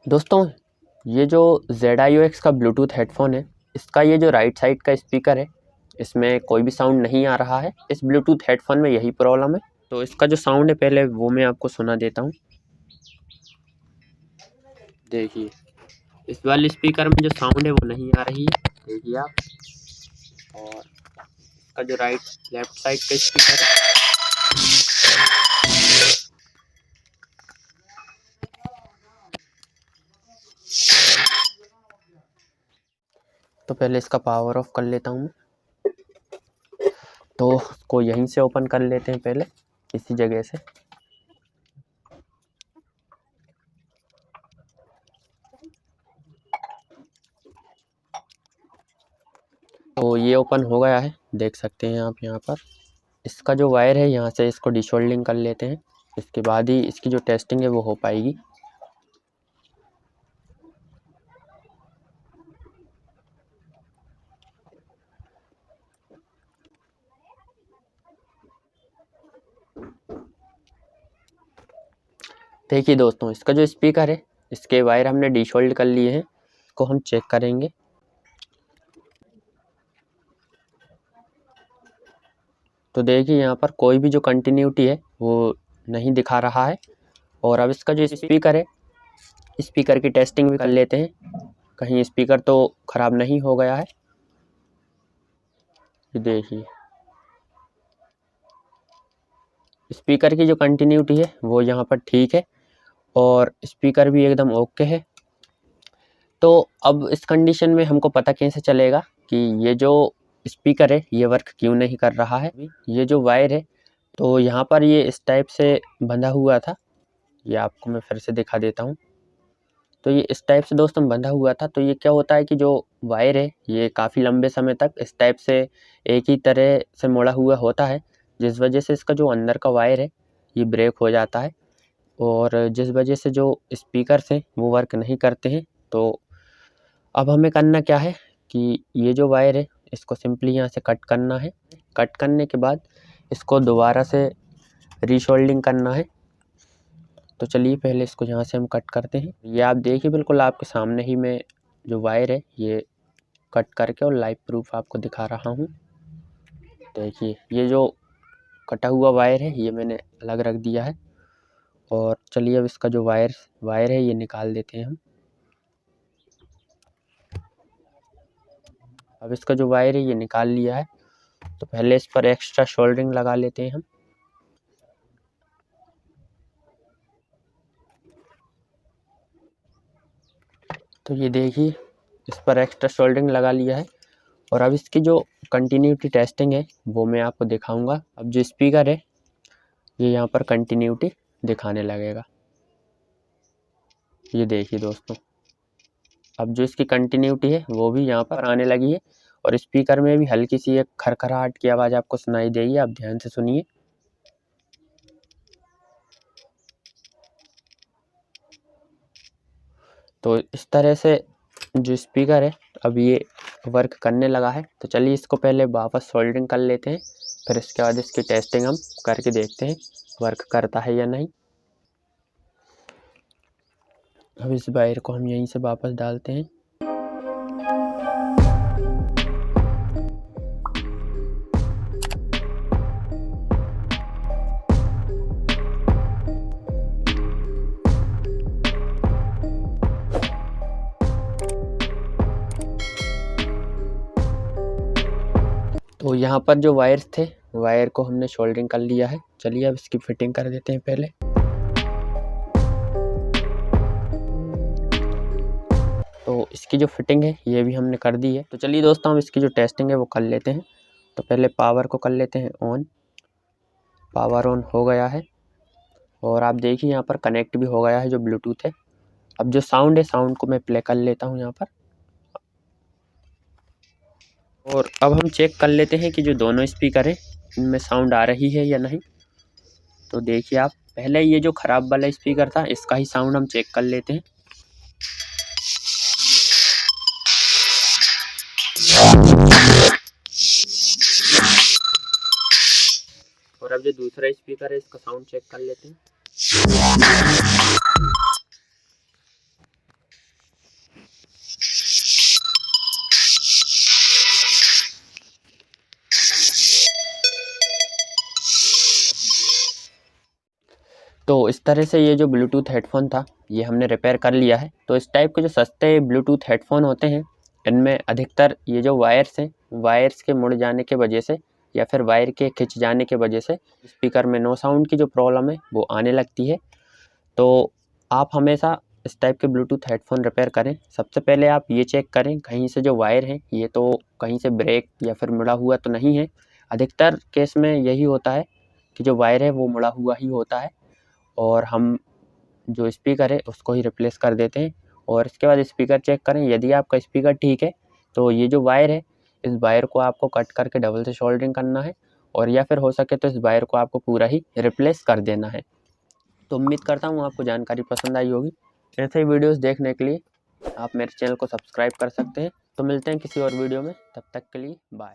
दोस्तों, ये जो ZIOX का ब्लूटूथ हेडफोन है, इसका ये जो राइट साइड का स्पीकर है, इसमें कोई भी साउंड नहीं आ रहा है। इस ब्लूटूथ हेडफोन में यही प्रॉब्लम है। तो इसका जो साउंड है पहले वो मैं आपको सुना देता हूँ। देखिए, इस वाले स्पीकर में जो साउंड है वो नहीं आ रही है, देखिए आप। और इसका जो लेफ्ट साइड का स्पीकर है, तो पहले इसका पावर ऑफ कर लेता हूँ। तो इसको यहीं से ओपन कर लेते हैं पहले, इसी जगह से। तो ये ओपन हो गया है, देख सकते हैं आप यहाँ पर। इसका जो वायर है यहाँ से इसको डिशोल्डिंग कर लेते हैं, इसके बाद ही इसकी जो टेस्टिंग है वो हो पाएगी। देखिए दोस्तों, इसका जो स्पीकर है इसके वायर हमने डिशोल्ड कर लिए हैं, इसको हम चेक करेंगे। तो देखिए यहाँ पर कोई भी जो कंटिन्यूटी है वो नहीं दिखा रहा है। और अब इसका जो स्पीकर है, स्पीकर की टेस्टिंग भी कर लेते हैं, कहीं स्पीकर तो ख़राब नहीं हो गया है। देखिए, स्पीकर की जो कंटिन्यूटी है वो यहाँ पर ठीक है और स्पीकर भी एकदम ओके है। तो अब इस कंडीशन में हमको पता कैसे चलेगा कि ये जो स्पीकर है ये वर्क क्यों नहीं कर रहा है। ये जो वायर है तो यहाँ पर ये इस टाइप से बंधा हुआ था, ये आपको मैं फिर से दिखा देता हूँ। तो ये इस टाइप से दोस्तों बंधा हुआ था। तो ये क्या होता है कि जो वायर है ये काफ़ी लंबे समय तक इस टाइप से एक ही तरह से मुड़ा हुआ होता है, जिस वजह से इसका जो अंदर का वायर है ये ब्रेक हो जाता है और जिस वजह से जो स्पीकर्स हैं वो वर्क नहीं करते हैं। तो अब हमें करना क्या है कि ये जो वायर है इसको सिंपली यहाँ से कट करना है। कट करने के बाद इसको दोबारा से रीशोल्डिंग करना है। तो चलिए पहले इसको यहाँ से हम कट करते हैं। ये आप देखिए बिल्कुल आपके सामने ही मैं जो वायर है ये कट करके और लाइव प्रूफ आपको दिखा रहा हूँ। देखिए, ये जो कटा हुआ वायर है ये मैंने अलग रख दिया है। और चलिए अब इसका जो वायर है ये निकाल देते हैं हम। अब इसका जो वायर है ये निकाल लिया है। तो पहले इस पर एक्स्ट्रा सोल्डरिंग लगा लेते हैं हम। तो ये देखिए, इस पर एक्स्ट्रा सोल्डरिंग लगा लिया है और अब इसकी जो कंटिन्यूटी टेस्टिंग है वो मैं आपको दिखाऊंगा। अब जो स्पीकर है ये यहाँ पर कंटिन्यूटी दिखाने लगेगा। ये देखिए दोस्तों, अब जो इसकी कंटिन्यूटी है वो भी यहाँ पर आने लगी है और स्पीकर में भी हल्की सी एक खरखराहट की आवाज़ आपको सुनाई देगी। आप ध्यान से सुनिए। तो इस तरह से जो स्पीकर है अब ये वर्क करने लगा है। तो चलिए इसको पहले वापस सोल्डरिंग कर लेते हैं, फिर इसके बाद इसकी टेस्टिंग हम करके देखते हैं वर्क करता है या नहीं। अब इस वायर को हम यहीं से वापस डालते हैं। तो यहाँ पर जो वायर्स थे वायर को हमने सोल्डरिंग कर लिया है। चलिए अब इसकी फिटिंग कर देते हैं पहले। तो इसकी जो फिटिंग है ये भी हमने कर दी है। तो चलिए दोस्तों हम इसकी जो टेस्टिंग है वो कर लेते हैं। तो पहले पावर को कर लेते हैं ऑन। पावर ऑन हो गया है और आप देखिए यहाँ पर कनेक्ट भी हो गया है जो ब्लूटूथ है। अब जो साउंड है साउंड को मैं प्ले कर लेता हूँ यहाँ पर और अब हम चेक कर लेते हैं कि जो दोनों स्पीकर है इनमें साउंड आ रही है या नहीं। तो देखिए आप, पहले ये जो ख़राब वाला स्पीकर था इसका ही साउंड हम चेक कर लेते हैं। और अब जो दूसरा स्पीकर है इसका साउंड चेक कर लेते हैं। तो इस तरह से ये जो ब्लूटूथ हेडफोन था ये हमने रिपेयर कर लिया है। तो इस टाइप के जो सस्ते ब्लूटूथ हेडफोन होते हैं इनमें अधिकतर ये जो वायर्स हैं, वायर्स के मुड़ जाने के वजह से या फिर वायर के खिंच जाने के वजह से स्पीकर में नो साउंड की जो प्रॉब्लम है वो आने लगती है। तो आप हमेशा इस टाइप के ब्लूटूथ हेडफोन रिपेयर करें, सबसे पहले आप ये चेक करें कहीं से जो वायर है ये तो कहीं से ब्रेक या फिर मुड़ा हुआ तो नहीं है। अधिकतर केस में यही होता है कि जो वायर है वो मुड़ा हुआ ही होता है और हम जो स्पीकर है उसको ही रिप्लेस कर देते हैं। और इसके बाद स्पीकर चेक करें, यदि आपका स्पीकर ठीक है तो ये जो वायर है इस वायर को आपको कट करके डबल से सोल्डरिंग करना है और या फिर हो सके तो इस वायर को आपको पूरा ही रिप्लेस कर देना है। तो उम्मीद करता हूँ आपको जानकारी पसंद आई होगी। ऐसे ही वीडियोस देखने के लिए आप मेरे चैनल को सब्सक्राइब कर सकते हैं। तो मिलते हैं किसी और वीडियो में, तब तक के लिए बाय।